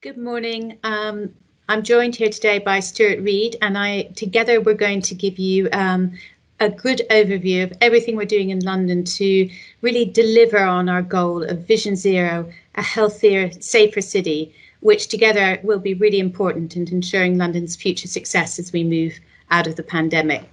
Good morning. I'm joined here today by Stuart Reid, and together we're going to give you a good overview of everything we're doing in London to really deliver on our goal of Vision Zero, a healthier, safer city, which together will be really important in ensuring London's future success as we move out of the pandemic.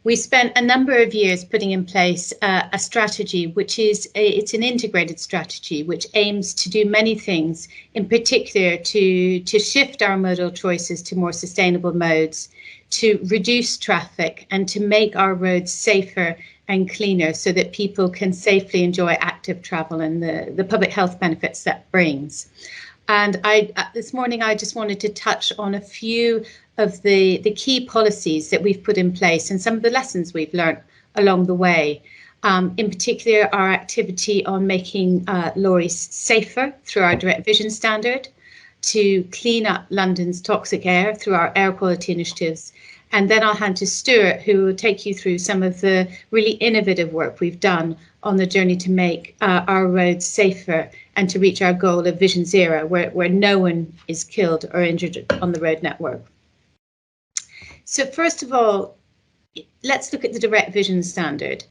We spent a number of years putting in place a strategy, which it's an integrated strategy, which aims to do many things, in particular to shift our modal choices to more sustainable modes, to reduce traffic and to make our roads safer and cleaner so that people can safely enjoy active travel and the public health benefits that brings. And this morning, I just wanted to touch on a few of the key policies that we've put in place and some of the lessons we've learned along the way. In particular, our activity on making lorries safer through our direct vision standard, to clean up London's toxic air through our air quality initiatives. And then I'll hand to Stuart, who will take you through some of the really innovative work we've done on the journey to make our roads safer and to reach our goal of Vision Zero, where no one is killed or injured on the road network. So first of all, let's look at the direct vision standard.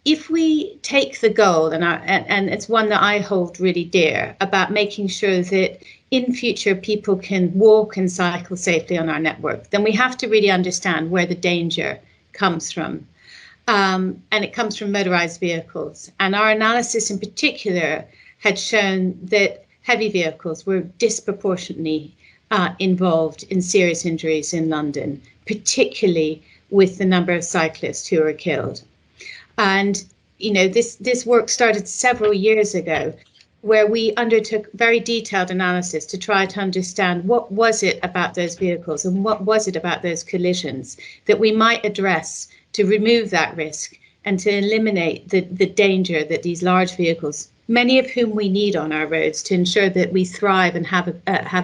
If we take the goal, and it's one that I hold really dear, about making sure that in future people can walk and cycle safely on our network, then we have to really understand where the danger comes from. And it comes from motorized vehicles. And our analysis in particular had shown that heavy vehicles were disproportionately involved in serious injuries in London, particularly with the number of cyclists who were killed. And, you know, this work started several years ago, where we undertook very detailed analysis to try to understand what was it about those vehicles and what was it about those collisions that we might address to remove that risk and to eliminate the danger that these large vehicles, many of whom we need on our roads to ensure that we thrive and have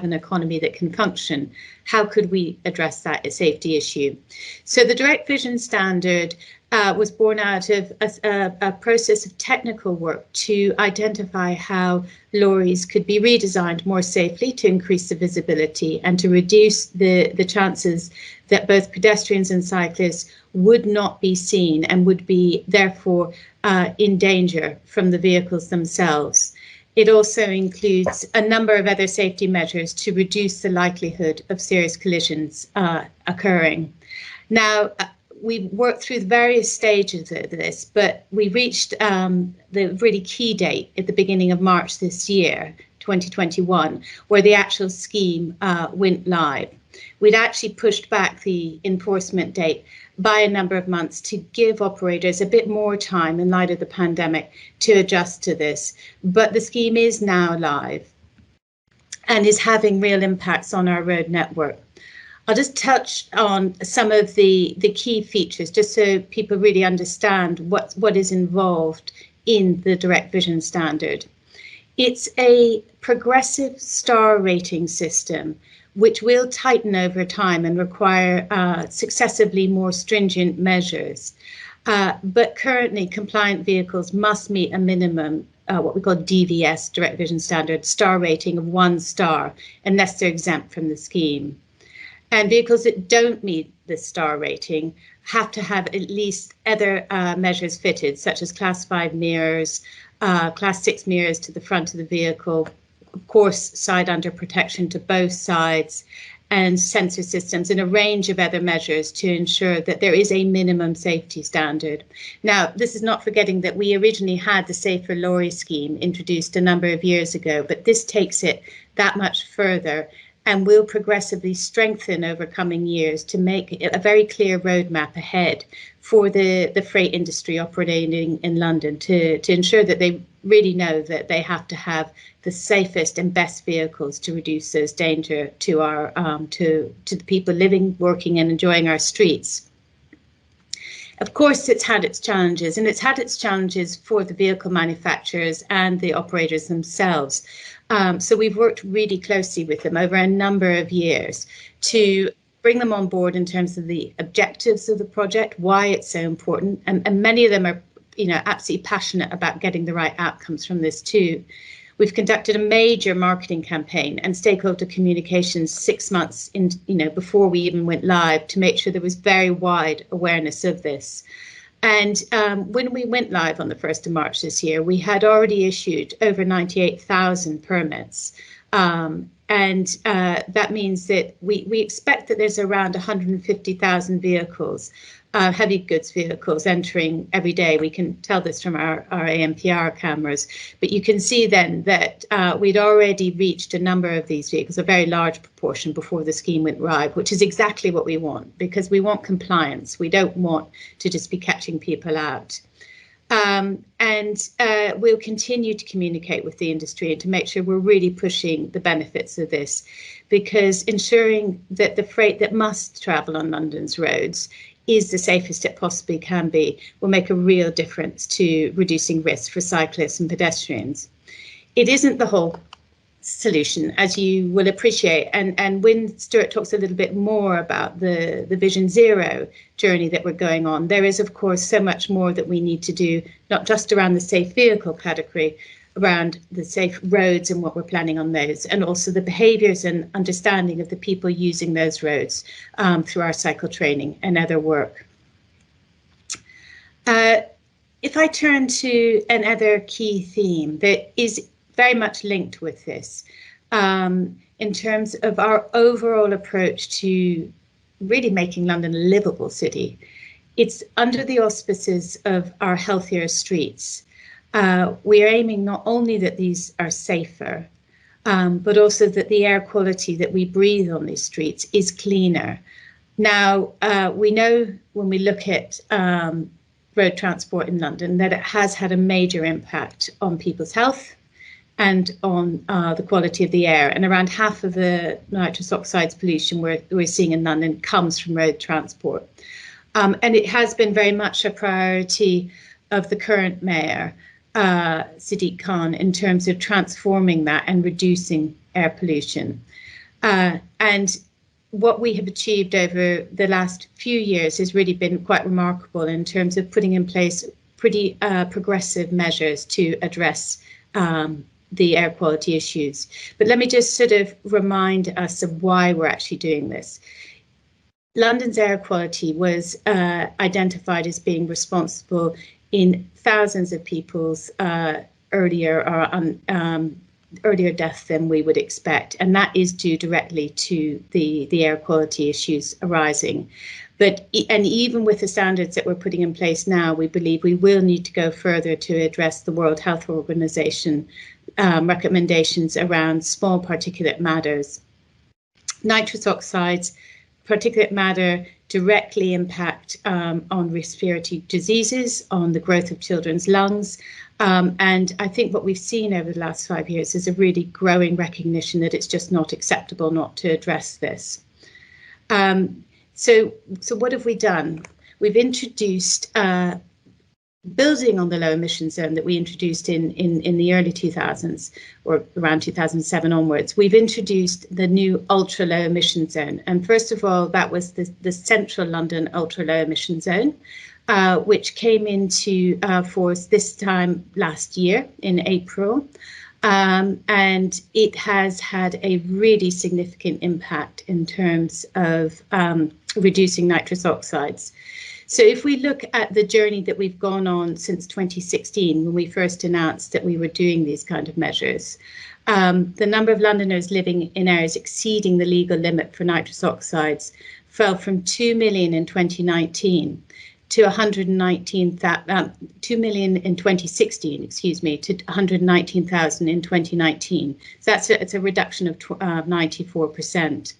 an economy that can function. How could we address that safety issue? So the direct vision standard was born out of a process of technical work to identify how lorries could be redesigned more safely to increase the visibility and to reduce the chances that both pedestrians and cyclists would not be seen and would be therefore in danger from the vehicles themselves. It also includes a number of other safety measures to reduce the likelihood of serious collisions occurring. Now, we worked through the various stages of this, but we reached the really key date at the beginning of March this year, 2021, where the actual scheme went live. We'd actually pushed back the enforcement date by a number of months to give operators a bit more time in light of the pandemic to adjust to this. But the scheme is now live and is having real impacts on our road network. I'll just touch on some of the key features just so people really understand what is involved in the direct vision standard. It's a progressive star rating system which will tighten over time and require successively more stringent measures. But currently, compliant vehicles must meet a minimum, what we call DVS, direct vision standard, star rating of 1 star, unless they're exempt from the scheme. And vehicles that don't meet the star rating have to have at least other measures fitted, such as Class 5 mirrors, Class 6 mirrors to the front of the vehicle, of course, side under protection to both sides, and sensor systems, and a range of other measures to ensure that there is a minimum safety standard. Now, this is not forgetting that we originally had the Safer Lorry scheme introduced a number of years ago, but this takes it that much further and will progressively strengthen over coming years to make a very clear roadmap ahead for the freight industry operating in London to ensure that they really know that they have to have the safest and best vehicles to reduce those danger to our to the people living, working and enjoying our streets. Of course, it's had its challenges, and it's had its challenges for the vehicle manufacturers and the operators themselves. So we've worked really closely with them over a number of years to bring them on board in terms of the objectives of the project, why it's so important, and many of them are, you know, absolutely passionate about getting the right outcomes from this too. We've conducted a major marketing campaign and stakeholder communications 6 months in, before we even went live, to make sure there was very wide awareness of this. And when we went live on the 1st of March this year, we had already issued over 98,000 permits. That means that we expect that there's around 150,000 vehicles, heavy goods vehicles, entering every day. We can tell this from our ANPR cameras, but you can see then that we'd already reached a number of these vehicles, a very large proportion, before the scheme went live, which is exactly what we want, because we want compliance. We don't want to just be catching people out. We'll continue to communicate with the industry and to make sure we're really pushing the benefits of this, because ensuring that the freight that must travel on London's roads is the safest it possibly can be will make a real difference to reducing risk for cyclists and pedestrians. It isn't the whole solution, as you will appreciate, and when Stuart talks a little bit more about the Vision Zero journey that we're going on, there is of course so much more that we need to do, not just around the safe vehicle category, around the safe roads and what we're planning on those, and also the behaviours and understanding of the people using those roads through our cycle training and other work. If I turn to another key theme that is very much linked with this, in terms of our overall approach to really making London a livable city, it's under the auspices of our healthier streets. We are aiming not only that these are safer, but also that the air quality that we breathe on these streets is cleaner. Now, we know when we look at road transport in London that it has had a major impact on people's health and on the quality of the air. And around half of the nitrous oxides pollution we're seeing in London comes from road transport. And it has been very much a priority of the current mayor, Sadiq Khan, in terms of transforming that and reducing air pollution. And what we have achieved over the last few years has really been quite remarkable in terms of putting in place pretty progressive measures to address the air quality issues. But let me just sort of remind us of why we're actually doing this. London's air quality was identified as being responsible in thousands of people's earlier deaths than we would expect, and that is due directly to the air quality issues arising. And even with the standards that we're putting in place now, we believe we will need to go further to address the World Health Organization recommendations around small particulate matters. Nitrous oxides, particulate matter, directly impact on respiratory diseases, on the growth of children's lungs. And I think what we've seen over the last 5 years is a really growing recognition that it's just not acceptable not to address this. So what have we done? We've introduced, building on the low emission zone that we introduced in the early 2000s, or around 2007 onwards, we've introduced the new ultra low emission zone. And first of all, that was the central London ultra low emission zone, which came into force this time last year in April. And it has had a really significant impact in terms of reducing nitrous oxides. So if we look at the journey that we've gone on since 2016, when we first announced that we were doing these kind of measures, the number of Londoners living in areas exceeding the legal limit for nitrous oxides fell from 2 million in 2019 to 2 million in 2016, excuse me, to 119,000 in 2019. So it's a reduction of 94%.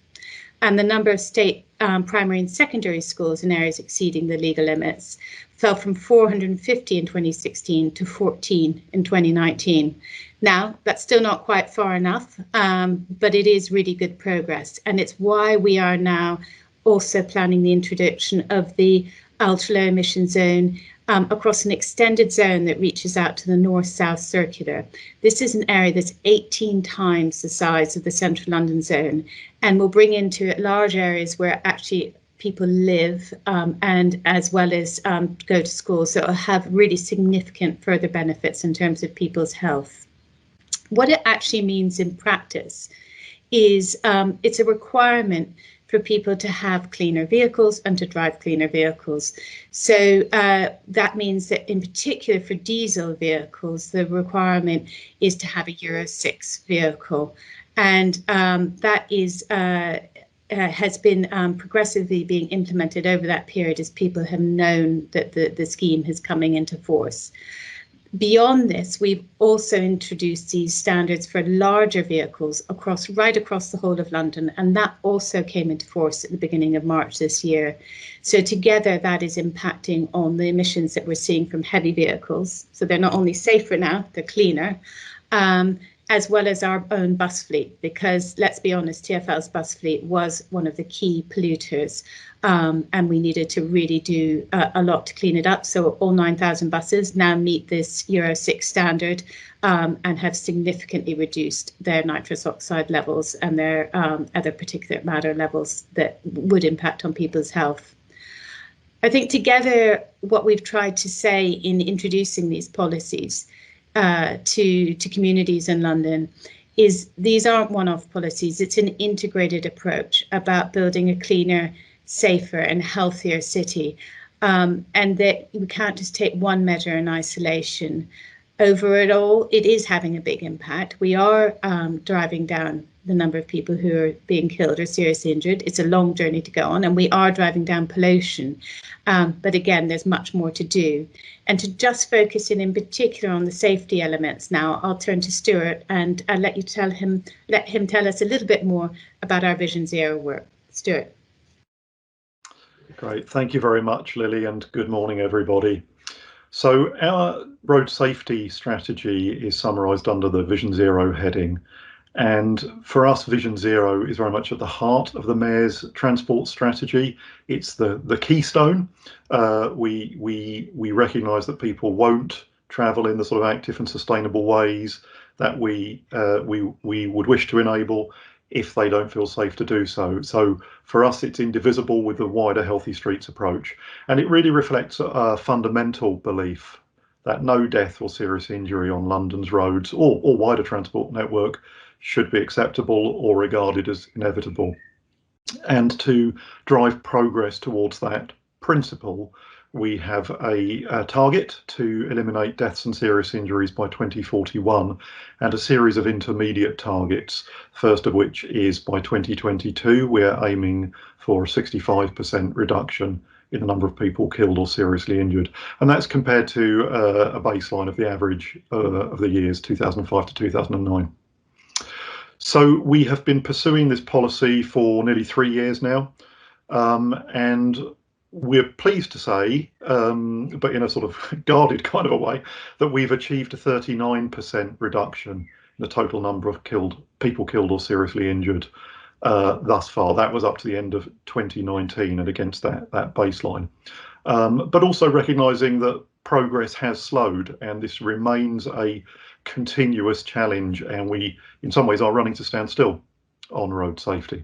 And the number of state primary and secondary schools in areas exceeding the legal limits fell from 450 in 2016 to 14 in 2019. Now, that's still not quite far enough, but it is really good progress. And it's why we are now also planning the introduction of the ultra low emission zone across an extended zone that reaches out to the north-south circular. This is an area that's 18 times the size of the central London zone, and will bring into it large areas where actually people live and as well as go to school. So it'll have really significant further benefits in terms of people's health. What it actually means in practice is it's a requirement for people to have cleaner vehicles and to drive cleaner vehicles. So that means that in particular for diesel vehicles, the requirement is to have a Euro 6 vehicle. And that is has been progressively being implemented over that period as people have known that the scheme is coming into force. Beyond this, we've also introduced these standards for larger vehicles right across the whole of London, and that also came into force at the beginning of March this year. So together that is impacting on the emissions that we're seeing from heavy vehicles. So they're not only safer now, they're cleaner, as well as our own bus fleet, because let's be honest, TfL's bus fleet was one of the key polluters, and we needed to really do a lot to clean it up. So all 9,000 buses now meet this Euro 6 standard and have significantly reduced their nitrous oxide levels and their other particulate matter levels that would impact on people's health. I think together what we've tried to say in introducing these policies to communities in London is these aren't one-off policies. It's an integrated approach about building a cleaner, safer and healthier city, and that we can't just take one measure in isolation. Overall, it is having a big impact. We are driving down the number of people who are being killed or seriously injured. It's a long journey to go on, and we are driving down pollution. But again, there's much more to do. And to just focus in particular on the safety elements now, I'll turn to Stuart and I'll let him tell us a little bit more about our Vision Zero work. Stuart. Great, thank you very much, Lily, and good morning, everybody. So our road safety strategy is summarised under the Vision Zero heading. And for us, Vision Zero is very much at the heart of the Mayor's transport strategy. It's the keystone. We recognise that people won't travel in the sort of active and sustainable ways that we would wish to enable if they don't feel safe to do so. So for us, it's indivisible with the wider Healthy Streets approach. And it really reflects a fundamental belief that no death or serious injury on London's roads or wider transport network should be acceptable or regarded as inevitable. And to drive progress towards that principle, we have a target to eliminate deaths and serious injuries by 2041 and a series of intermediate targets, first of which is by 2022, we're aiming for a 65% reduction in the number of people killed or seriously injured. And that's compared to a baseline of the average of the years 2005 to 2009. So we have been pursuing this policy for nearly 3 years now, and we're pleased to say, but in a sort of guarded kind of a way, that we've achieved a 39% reduction in the total number of people killed or seriously injured thus far. That was up to the end of 2019 and against that baseline. But also recognising that progress has slowed and this remains a continuous challenge, and we in some ways are running to stand still on road safety.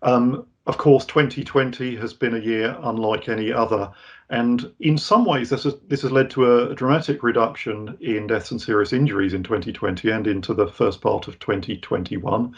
Of course, 2020 has been a year unlike any other, and in some ways this has led to a dramatic reduction in deaths and serious injuries in 2020 and into the first part of 2021.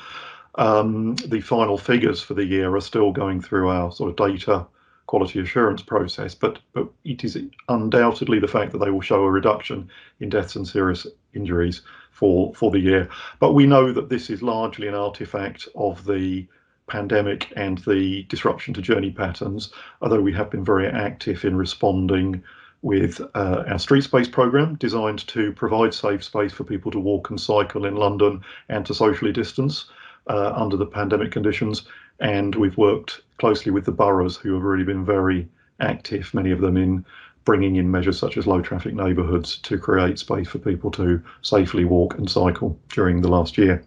The final figures for the year are still going through our sort of data quality assurance process, but it is undoubtedly the fact that they will show a reduction in deaths and serious injuries for the year. But we know that this is largely an artifact of the pandemic and the disruption to journey patterns, although we have been very active in responding with our street space programme designed to provide safe space for people to walk and cycle in London and to socially distance under the pandemic conditions. And we've worked closely with the boroughs, who have really been very active, many of them in bringing in measures such as low traffic neighbourhoods to create space for people to safely walk and cycle during the last year.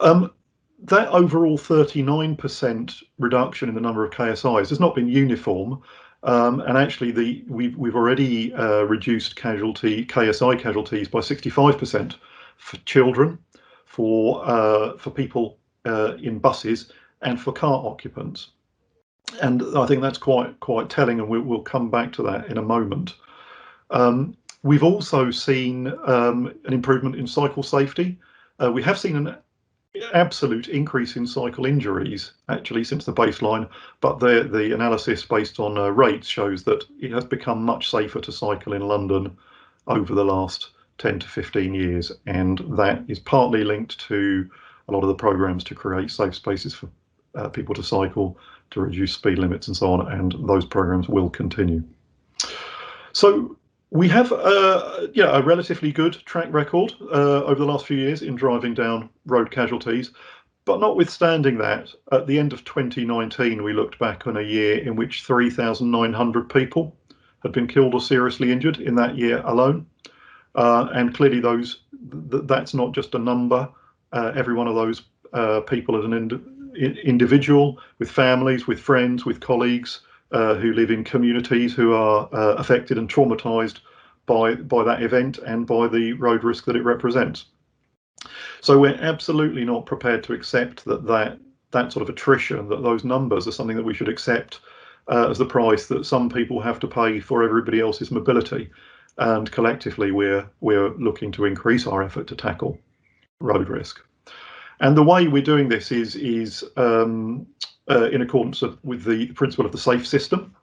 That overall 39% reduction in the number of KSIs has not been uniform, and actually we've already reduced KSI casualties by 65% for children, for people in buses, and for car occupants. And I think that's quite telling, and we'll come back to that in a moment. We've also seen an improvement in cycle safety. We have seen an absolute increase in cycle injuries actually since the baseline, but the analysis based on rates shows that it has become much safer to cycle in London over the last 10 to 15 years, and that is partly linked to a lot of the programs to create safe spaces for people to cycle, to reduce speed limits and so on, and those programs will continue. So we have a relatively good track record over the last few years in driving down road casualties, but notwithstanding that, at the end of 2019 we looked back on a year in which 3,900 people had been killed or seriously injured in that year alone, and clearly that's not just a number. Every one of those people is an individual with families, with friends, with colleagues, who live in communities who are affected and traumatized by that event and by the road risk that it represents. So we're absolutely not prepared to accept that sort of attrition, that those numbers are something that we should accept as the price that some people have to pay for everybody else's mobility. And collectively, we're looking to increase our effort to tackle road risk. And the way we're doing this is in accordance with the principle of the safe system,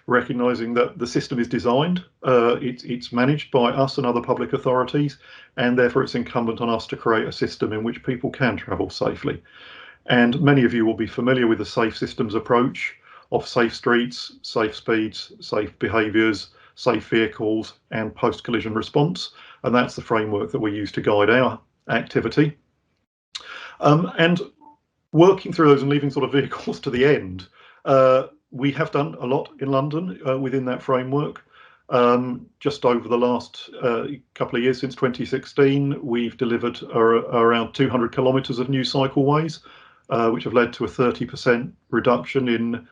recognizing that the system is designed, it's managed by us and other public authorities, and therefore it's incumbent on us to create a system in which people can travel safely. And many of you will be familiar with the safe systems approach of safe streets, safe speeds, safe behaviours, safe vehicles, and post-collision response. And that's the framework that we use to guide our activity. And working through those and leaving sort of vehicles to the end, we have done a lot in London within that framework. Just over the last couple of years, since 2016, we've delivered around 200 kilometres of new cycleways, which have led to a 30% reduction in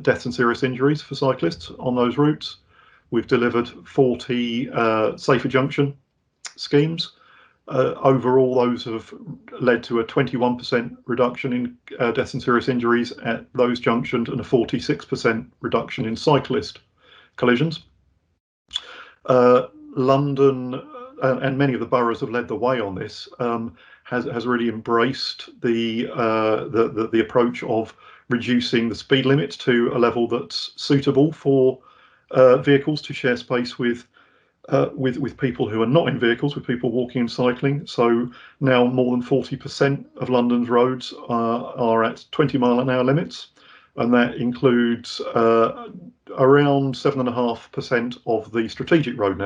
deaths and serious injuries for cyclists on those routes. We've delivered 40 safer junction schemes. Overall, those have led to a 21% reduction in deaths and serious injuries at those junctions and a 46% reduction in cyclist collisions. London and many of the boroughs have led the way on this, has really embraced the approach of reducing the speed limit to a level that's suitable for vehicles to share space with people who are not in vehicles, with people walking and cycling. So now more than 40% of London's roads are at 20-mile-an-hour limits, and that includes around 7.5% of the strategic road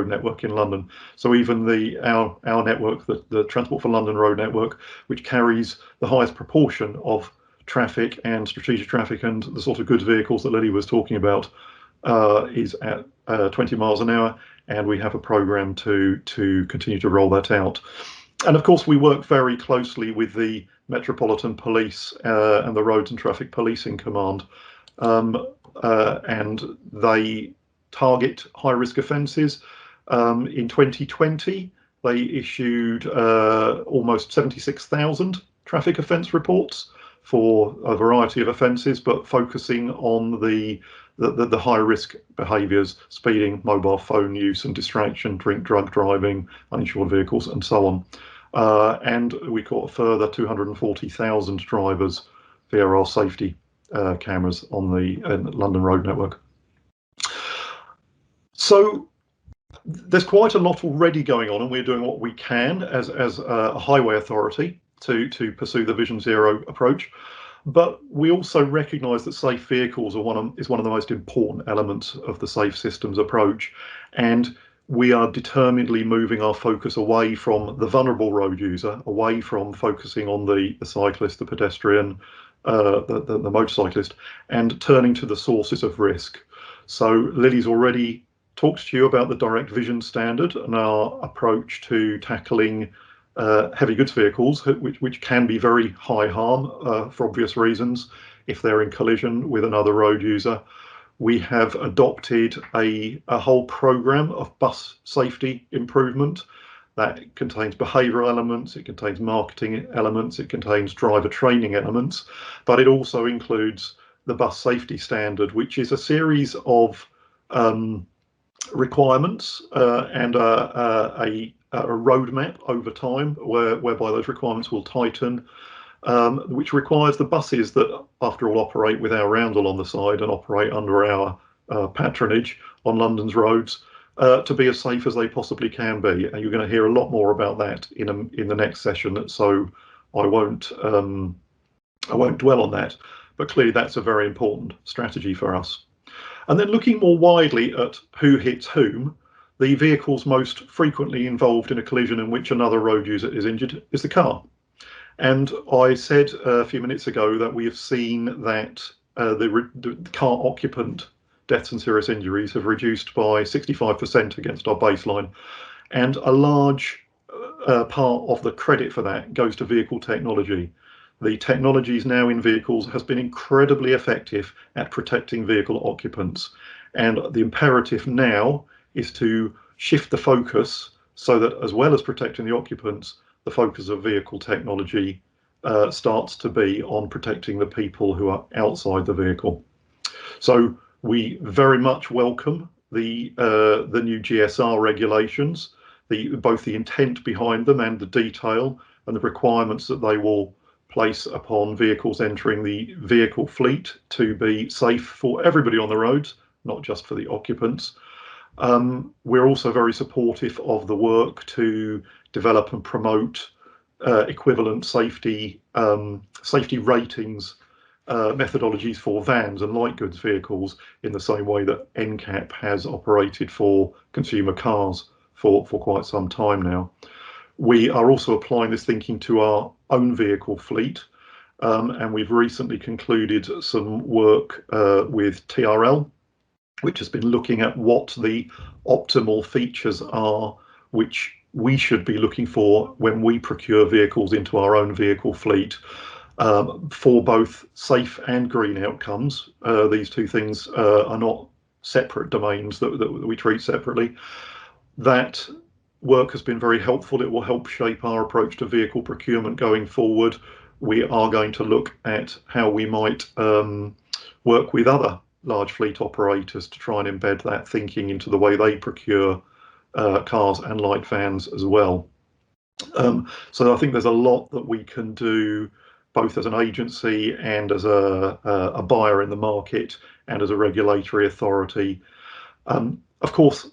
network in London. So even our network, the Transport for London road network, which carries the highest proportion of traffic and strategic traffic and the sort of goods vehicles that Lilli was talking about, is at 20 miles an hour, and we have a program to continue to roll that out. And of course, we work very closely with the Metropolitan Police and the Roads and Traffic Policing Command, and they target high-risk offences. In 2020, they issued almost 76,000 traffic offence reports for a variety of offences, but focusing on the high-risk behaviours: speeding, mobile phone use and distraction, drug driving, uninsured vehicles, and so on. And we caught a further 240,000 drivers via our safety cameras on the London road network. So there's quite a lot already going on, and we're doing what we can as a highway authority to pursue the Vision Zero approach. But we also recognise that safe vehicles is one of the most important elements of the safe systems approach, and we are determinedly moving our focus away from the vulnerable road user, away from focusing on the cyclist, the pedestrian, the motorcyclist, and turning to the sources of risk. So Lilli's already talked to you about the direct vision standard and our approach to tackling heavy goods vehicles, which can be very high harm for obvious reasons if they're in collision with another road user. We have adopted a whole program of bus safety improvement that contains behavioural elements, it contains marketing elements, it contains driver training elements, but it also includes the bus safety standard, which is a series of requirements and a roadmap over time whereby those requirements will tighten, which requires the buses that, after all, operate with our roundel on the side and operate under our patronage on London's roads, to be as safe as they possibly can be. And you're going to hear a lot more about that in the next session, so I won't dwell on that. But clearly that's a very important strategy for us. And then looking more widely at who hits whom, the vehicles most frequently involved in a collision in which another road user is injured is the car. And I said a few minutes ago that we have seen that the car occupant deaths and serious injuries have reduced by 65% against our baseline. And a large part of the credit for that goes to vehicle technology. The technologies now in vehicles has been incredibly effective at protecting vehicle occupants. And the imperative now is to shift the focus so that, as well as protecting the occupants, the focus of vehicle technology starts to be on protecting the people who are outside the vehicle. So we very much welcome the new GSR regulations, both the intent behind them and the detail and the requirements that they will place upon vehicles entering the vehicle fleet to be safe for everybody on the roads, not just for the occupants. We're also very supportive of the work to develop and promote equivalent safety ratings methodologies for vans and light goods vehicles, in the same way that NCAP has operated for consumer cars for quite some time now. We are also applying this thinking to our own vehicle fleet, and we've recently concluded some work with TRL, which has been looking at what the optimal features are which we should be looking for when we procure vehicles into our own vehicle fleet, for both safe and green outcomes. These two things are not separate domains that we treat separately. That work has been very helpful. It will help shape our approach to vehicle procurement going forward. We are going to look at how we might work with other large fleet operators to try and embed that thinking into the way they procure cars and light vans as well. So I think there's a lot that we can do, both as an agency and as a buyer in the market and as a regulatory authority. Of course,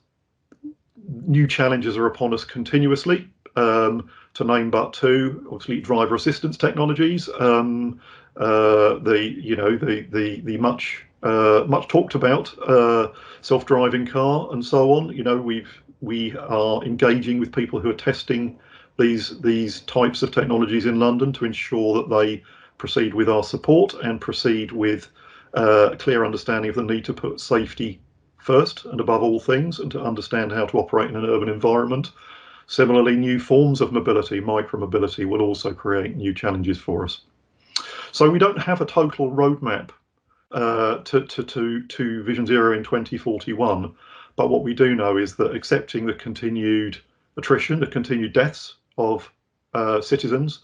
new challenges are upon us continuously. To name but two, obviously driver assistance technologies, the much talked about self-driving car and so on. You know, we are engaging with people who are testing these types of technologies in London to ensure that they proceed with our support and proceed with a clear understanding of the need to put safety first and above all things, and to understand how to operate in an urban environment. Similarly, new forms of mobility, micro-mobility, will also create new challenges for us. So we don't have a total roadmap to Vision Zero in 2041, but what we do know is that accepting the continued attrition, the continued deaths of citizens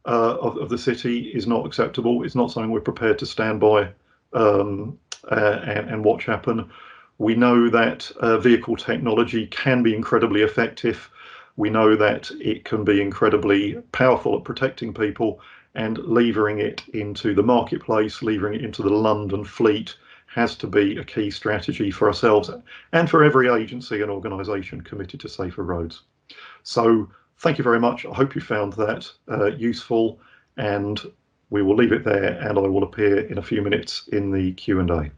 of the city is not acceptable. It's not something we're prepared to stand by and watch happen. We know that vehicle technology can be incredibly effective. We know that it can be incredibly powerful at protecting people, and levering it into the marketplace, levering it into the London fleet, has to be a key strategy for ourselves and for every agency and organisation committed to safer roads. So thank you very much. I hope you found that useful, and we will leave it there, and I will appear in a few minutes in the Q&A.